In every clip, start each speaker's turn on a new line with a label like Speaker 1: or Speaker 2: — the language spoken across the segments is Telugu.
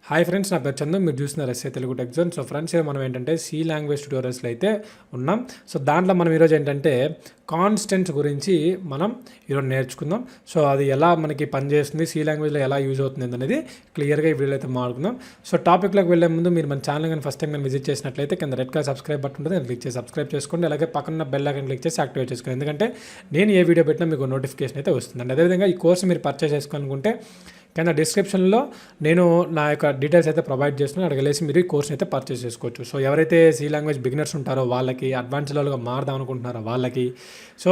Speaker 1: హాయ్ ఫ్రెండ్స్, నా పేరు చందు. మీరు చూస్తున్నారు Telugu tech zone. So friends, మనం ఏంటంటే సి లాంగ్వేజ్ ట్యూటోరియల్స్లో అయితే ఉన్నాం. సో దాంట్లో మనం ఈరోజు ఏంటంటే కాన్స్టెంట్స్ గురించి మనం ఈరోజు నేర్చుకుందాం. సో అది ఎలా మనకి పనిచేస్తుంది, సి లాంగ్వేజ్లో ఎలా యూజ్ అవుతుంది అనేది క్లియర్గా ఈ వీడియోలో అయితే మాట్లాడుకుందాం. సో టాపిక్లోకి వెళ్ళే ముందు మీరు మన ఛానల్ కానీ ఫస్ట్ టైం కానీ విజిట్ చేసినట్లయితే కింద రెడ్ కలర్ సబ్స్క్రైబ్ బటన్ ఉంటుంది, క్లిక్ చేసి సబ్స్క్రైబ్ చేసుకోండి. అలాగే పక్కన బెల్ ఐకాన్ క్లిక్ చేసి యాక్టివేట్ చేసుకోండి. ఎందుకంటే నేను ఏ వీడియో పెట్టినా మీకు నోటిఫికేషన్ అయితే వస్తుందండి. అదేవిధంగా ఈ కోర్సు మీరు పర్చేస్ చేసుకోవాలనుకుంటే కింద డిస్క్రిప్షన్లో నేను నా యొక్క డీటెయిల్స్ అయితే ప్రొవైడ్ చేస్తున్నాను. అక్కడికి వెళ్ళేసి మీరు ఈ కోర్స్ని అయితే పర్చేస్ చేసుకోవచ్చు. సో ఎవరైతే సి లాంగ్వేజ్ బిగినర్స్ ఉంటారో వాళ్ళకి, అడ్వాన్స్ లెవెల్గా మారదాం అనుకుంటున్నారో వాళ్ళకి, సో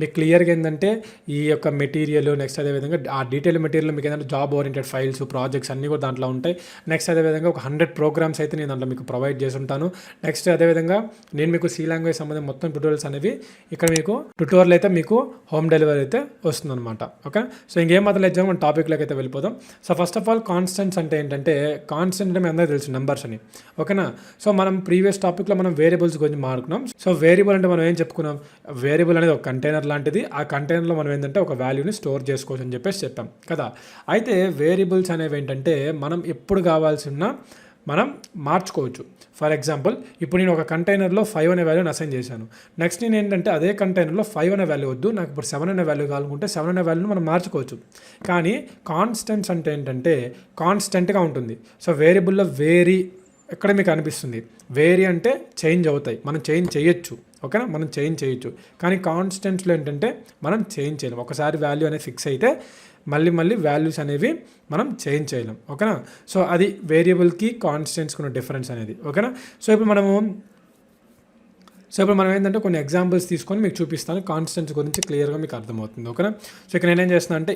Speaker 1: మీకు క్లియర్గా ఏంటంటే ఈ యొక్క మెటీరియల్, నెక్స్ట్ అదేవిధంగా ఆ డీటెయిల్ మెటీరియల్ మీకు ఏంటంటే జాబ్ ఓరియంటెడ్ ఫైల్స్, ప్రాజెక్ట్స్ అన్నీ కూడా దాంట్లో ఉంటాయి. నెక్స్ట్ అదేవిధంగా ఒక 100 ప్రోగ్రామ్స్ అయితే నేను దాంట్లో మీకు ప్రొవైడ్ చేసి ఉంటాను. నెక్స్ట్ అదేవిధంగా నేను మీకు సి లాంగ్వేజ్ సంబంధించిన మొత్తం ట్యూటోరియల్స్ అనేవి ఇక్కడ మీకు ట్యూటోరియల్ అయితే మీకు హోమ్ డెలివరీ అయితే వస్తుందన్నమాట. ఓకే, సో ఇంకేం మాత్రం లేదు, మన టాపిక్లోకి అయితే వెళ్ళిపోతాం. So first of all constants అంటే ఏంటంటే, కాన్స్టెంట్ అంటే మీ అందరికీ తెలుసు నెంబర్స్ అని, ఓకేనా. సో మనం ప్రీవియస్ టాపిక్లో మనం వేరియబుల్స్ గురించి మాట్లాడుకున్నాం. సో వేరియబుల్ అంటే మనం ఏం చెప్పుకున్నాం, వేరియబుల్ అనేది ఒక కంటైనర్ లాంటిది. ఆ కంటైనర్లో మనం ఏంటంటే ఒక వాల్యూని స్టోర్ చేసుకోవచ్చు అని చెప్పేసి చెప్పాం కదా. అయితే వేరియబుల్స్ అనేవి ఏంటంటే మనం ఎప్పుడు కావాల్సిన మనం మార్చుకోవచ్చు. ఫర్ ఎగ్జాంపుల్, ఇప్పుడు నేను ఒక కంటైనర్లో 5 అనే వాల్యూని అసైన్ చేశాను. నెక్స్ట్ నేను ఏంటంటే అదే కంటైనర్లో 5 అనే వాల్యూ వద్దు, నాకు ఇప్పుడు 7 అనే వాల్యూ కావాలనుకుంటే 7 అనే వాల్యూని మనం మార్చుకోవచ్చు. కానీ కాన్స్టెంట్స్ అంటే ఏంటంటే కాన్స్టెంట్గా ఉంటుంది. సో వేరియబుల్లో వేరీ ఎక్కడ మీకు అనిపిస్తుంది, వేరీ అంటే చేంజ్ అవుతాయి, మనం చేంజ్ చేయొచ్చు, ఓకేనా, మనం చేంజ్ చేయొచ్చు. కానీ కాన్స్టెంట్స్లో ఏంటంటే మనం చేంజ్ చేయలేం. ఒకసారి వాల్యూ అనేది ఫిక్స్ అయితే మళ్ళీ వాల్యూస్ అనేవి మనం చేంజ్ చేయలేం, ఓకేనా. సో అది వేరియబుల్కి కాన్స్టెంట్స్కి ఉన్న డిఫరెన్స్ అనేది, ఓకేనా. సో ఇప్పుడు మనం ఏంటంటే కొన్ని ఎగ్జాంపుల్స్ తీసుకొని మీకు చూపిస్తాను, కాన్స్టెంట్స్ గురించి క్లియర్గా మీకు అర్థమవుతుంది, ఓకేనా. సో ఇక్కడ నేనేం చేస్తున్నా అంటే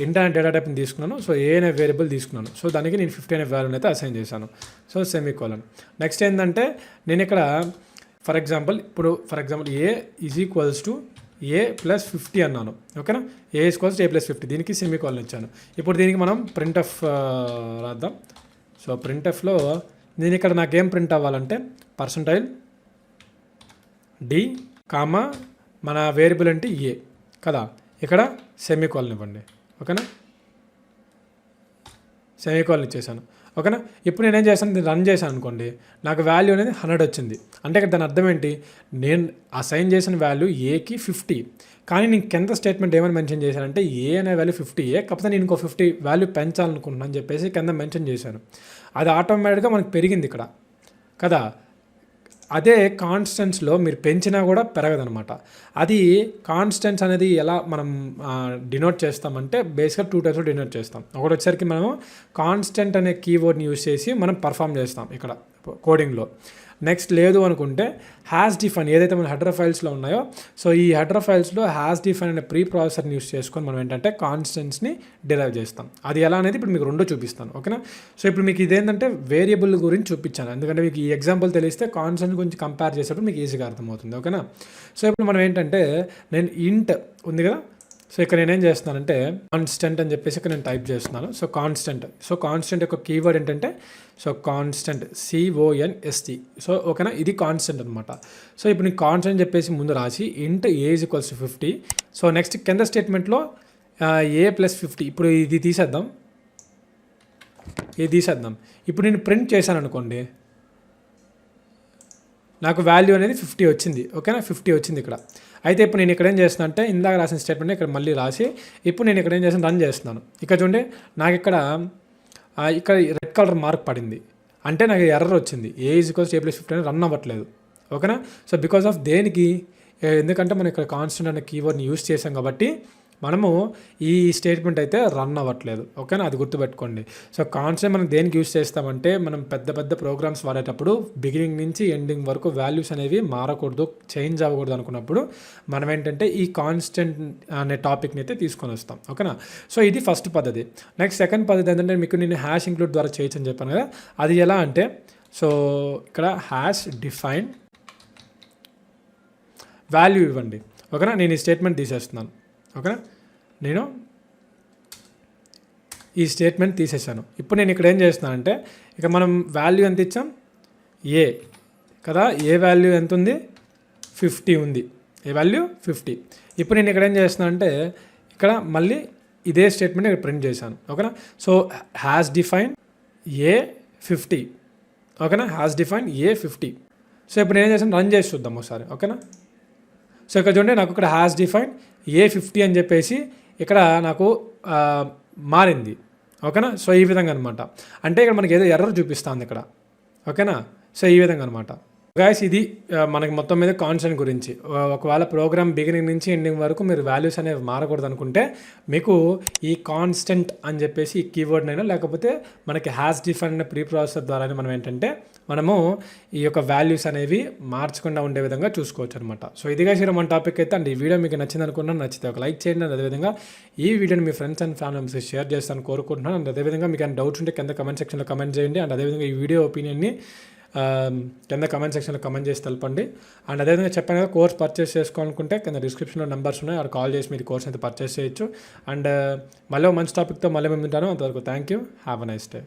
Speaker 1: ఇంట్ అనే డేటా టైప్ని తీసుకున్నాను. సో ఏ అనే వేరియబుల్ తీసుకున్నాను. సో దానికి నేను 50 అనే వాల్యూని అయితే అసైన్ చేశాను. So semicolon. నెక్స్ట్ ఏంటంటే నేను ఇక్కడ for example A is equals to A plus 50 అన్నాను, ఓకేనా. ఏ ఈక్వల్స్ టు ఏ ప్లస్ 50, దీనికి సెమీకోలన్ ఇచ్చాను. ఇప్పుడు దీనికి మనం ప్రింట్ఎఫ్ రాద్దాం. సో ప్రింట్ఎఫ్లో నేను ఇక్కడ నాకేం ప్రింట్ అవ్వాలంటే %d కామా మన వేరియబుల్ అంటే ఏ కదా, ఇక్కడ సెమీకోలన్ ఇవ్వండి, ఓకేనా. సెమీకోలన్ ఇచ్చేసాను, ఓకేనా. ఇప్పుడు నేనేం చేశాను, దీన్ని రన్ చేశాను అనుకోండి, నాకు వాల్యూ అనేది 100 వచ్చింది. అంటే ఇక్కడ దాని అర్థం ఏంటి, నేను అసైన్ చేసిన వాల్యూ ఏకి 50, కానీ నేను కింద స్టేట్మెంట్ ఏమని మెన్షన్ చేశానంటే ఏ అనే వాల్యూ 50, కాకపోతే నేను ఇంకో 50 వాల్యూ పెంచాలనుకుంటున్నాను అని చెప్పేసి కింద మెన్షన్ చేశాను. అది ఆటోమేటిక్గా మనకు పెరిగింది ఇక్కడ కదా. అదే కాన్స్టెంట్స్లో మీరు పెంచినా కూడా పెరగదనమాట. అది కాన్స్టెంట్స్ అనేది ఎలా మనం డినోట్ చేస్తామంటే బేసిక్గా 2 టైప్స్లో డినోట్ చేస్తాం. ఒకటి వచ్చేసరికి మనము కాన్స్టెంట్ అనే కీవర్డ్ని యూజ్ చేసి మనం పర్ఫామ్ చేస్తాం ఇక్కడ కోడింగ్లో. నెక్స్ట్ లేదు అనుకుంటే హ్యాష్ డిఫైన్, ఏదైతే మన హెడర్ ఫైల్స్లో ఉన్నాయో, సో ఈ హెడర్ ఫైల్స్లో హ్యాష్ డిఫైన్ అనే ప్రీ ప్రాసెసర్ని యూస్ చేసుకొని మనం ఏంటంటే కాన్స్టెంట్స్ని డిరైవ్ చేస్తాం. అది ఎలా అనేది ఇప్పుడు మీకు రెండు చూపిస్తాను, ఓకేనా. సో ఇప్పుడు మీకు ఇదేంటంటే వేరియబుల్ గురించి చూపించాను, ఎందుకంటే మీకు ఈ ఎగ్జాంపుల్ తెలిస్తే కాన్స్టెంట్ గురించి కంపేర్ చేసేటప్పుడు మీకు ఈజీగా అర్థమవుతుంది, ఓకేనా. సో ఇప్పుడు మనం ఏంటంటే నేను ఇంట్ ఉంది కదా, సో ఇక్కడ నేనేం చేస్తున్నానంటే కాన్స్టెంట్ అని చెప్పేసి ఇక్కడ నేను టైప్ చేస్తున్నాను. సో కాన్స్టెంట్ యొక్క కీవర్డ్ ఏంటంటే కాన్స్టెంట్ CONST. సో ఓకేనా, ఇది కాన్స్టెంట్ అనమాట. సో ఇప్పుడు నేను కాన్స్టెంట్ చెప్పేసి ముందు రాసి ఇంట్ A is equals to 50. So next కింద స్టేట్మెంట్లో ఏ ప్లస్ 50, ఇప్పుడు ఇది తీసేద్దాం. ఇప్పుడు నేను ప్రింట్ చేశాను అనుకోండి, నాకు వాల్యూ అనేది 50 వచ్చింది, ఓకేనా. 50 వచ్చింది ఇక్కడ. అయితే ఇప్పుడు నేను ఇక్కడ ఏం చేస్తున్నా అంటే ఇందాక రాసిన స్టేట్మెంట్ ఇక్కడ మళ్ళీ రాసి ఇప్పుడు నేను ఇక్కడ ఏం చేస్తాను, రన్ చేస్తున్నాను. ఇక్కడ చూడండి, నాకు ఇక్కడ రెడ్ కలర్ మార్క్ పడింది, అంటే నాకు ఎర్రర్ వచ్చింది. ఏ ఈజ్ ఈక్వల్స్ ఏ ప్లస్ 50 అని రన్ అవ్వట్లేదు, ఓకేనా. సో బికాస్ ఆఫ్ దేనికి, ఎందుకంటే మనం ఇక్కడ కాన్స్టెంట్ అనే కీవర్డ్ని యూజ్ చేసాం కాబట్టి మనము ఈ స్టేట్మెంట్ అయితే రన్ అవ్వట్లేదు, ఓకేనా. అది గుర్తుపెట్టుకోండి. సో కాన్స్టెంట్ మనం దేనికి యూజ్ చేస్తామంటే మనం పెద్ద ప్రోగ్రామ్స్ వాడేటప్పుడు బిగినింగ్ నుంచి ఎండింగ్ వరకు వాల్యూస్ అనేవి మారకూడదు, చేంజ్ అవ్వకూడదు అనుకున్నప్పుడు మనం ఏంటంటే ఈ కాన్స్టెంట్ అనే టాపిక్ని అయితే తీసుకొని వస్తాం, ఓకేనా. సో ఇది ఫస్ట్ పద్ధతి. నెక్స్ట్ సెకండ్ పద్ధతి ఏంటంటే మీకు నేను హ్యాష్ ఇంక్లూడ్ ద్వారా చేయొచ్చు అని చెప్పాను కదా. అది ఎలా అంటే, సో ఇక్కడ హ్యాష్ డిఫైన్ వాల్యూ ఇవ్వండి, ఓకేనా. నేను ఈ స్టేట్మెంట్ తీసేస్తున్నాను, ఓకేనా. నేను ఈ స్టేట్మెంట్ తీసేసాను. ఇప్పుడు నేను ఇక్కడ ఏం చేస్తున్నానంటే, ఇక మనం వాల్యూ ఎంత ఇచ్చాం, ఏ కదా, ఏ వాల్యూ ఎంత ఉంది, 50 ఉంది, ఏ వాల్యూ 50. ఇప్పుడు నేను ఇక్కడ ఏం చేస్తున్నాను అంటే ఇక్కడ మళ్ళీ ఇదే స్టేట్మెంట్ ఇక్కడ ప్రింట్ చేశాను. ఓకేనా. So has define A50. ఓకేనా, హ్యాస్ డిఫైన్ A50. సో ఇప్పుడు నేను ఏం చేసాను, రన్ చేసి చూద్దాం ఒకసారి. ఓకేనా. సో ఇక్కడ చూడండి, నాకు ఇక్కడ హ్యాస్ డిఫైన్ A50 అని చెప్పేసి ఇక్కడ నాకు మారింది. ఓకేనా. సో ఈ విధంగా అనమాట. అంటే ఇక్కడ మనకి ఏదో ఎర్రర్ చూపిస్తుంది ఇక్కడ. ఓకేనా. సో ఈ విధంగా అనమాట గాయస్. ఇది మనకి మొత్తం మీద కాన్స్టెంట్ గురించి. ఒకవేళ ప్రోగ్రామ్ బిగినింగ్ నుంచి ఎండింగ్ వరకు మీరు వాల్యూస్ అనేవి మారకూడదు అనుకుంటే మీకు ఈ కాన్స్టెంట్ అని చెప్పేసి ఈ కీవర్డ్నైనా లేకపోతే మనకి హ్యాస్ డిఫైన్ అనే ప్రీ ప్రాసెసర్ ద్వారానే మనం ఏంటంటే మనము ఈ యొక్క వాల్యూస్ అనేవి మార్చకుండా ఉండే విధంగా చూసుకోవచ్చు అనమాట. సో ఇదిగా సరే మన టాపిక్ అయితే. అండ్ ఈ వీడియో మీకు నచ్చింది అనుకున్నాను. నచ్చితే ఒక లైక్ చేయండి. అండ్ అదేవిధంగా ఈ వీడియోని మీ ఫ్రెండ్స్ అండ్ ఫ్యామిలీ మెంబర్స్కి షేర్ చేస్తాను కోరుకుంటున్నాను. అండ్ అదేవిధంగా మీకు ఏమైనా డౌట్స్ ఉంటే కింద కమెంట్ సెక్షన్లో కమెంట్ చేయండి. అండ్ అదేవిధంగా ఈ వీడియో ఒపీనియన్ని కింద కమెంట్ సెక్షన్లో కమెంట్ చేసి తెలపండి. అండ్ అదేవిధంగా చెప్పాను కదా, కోర్స్ పర్చేస్ చేసుకోవాలనుకుంటే కింద డిస్క్రిప్షన్లో నెంబర్స్ ఉన్నాయి, అక్కడ కాల్ చేసి మీరు కోర్స్ అయితే పర్చేస్ చేయొచ్చు. అండ్ మళ్ళీ మంచి టాపిక్తో మళ్ళీ మేము ఉంటాను. అంతవరకు thank you. Have a nice day.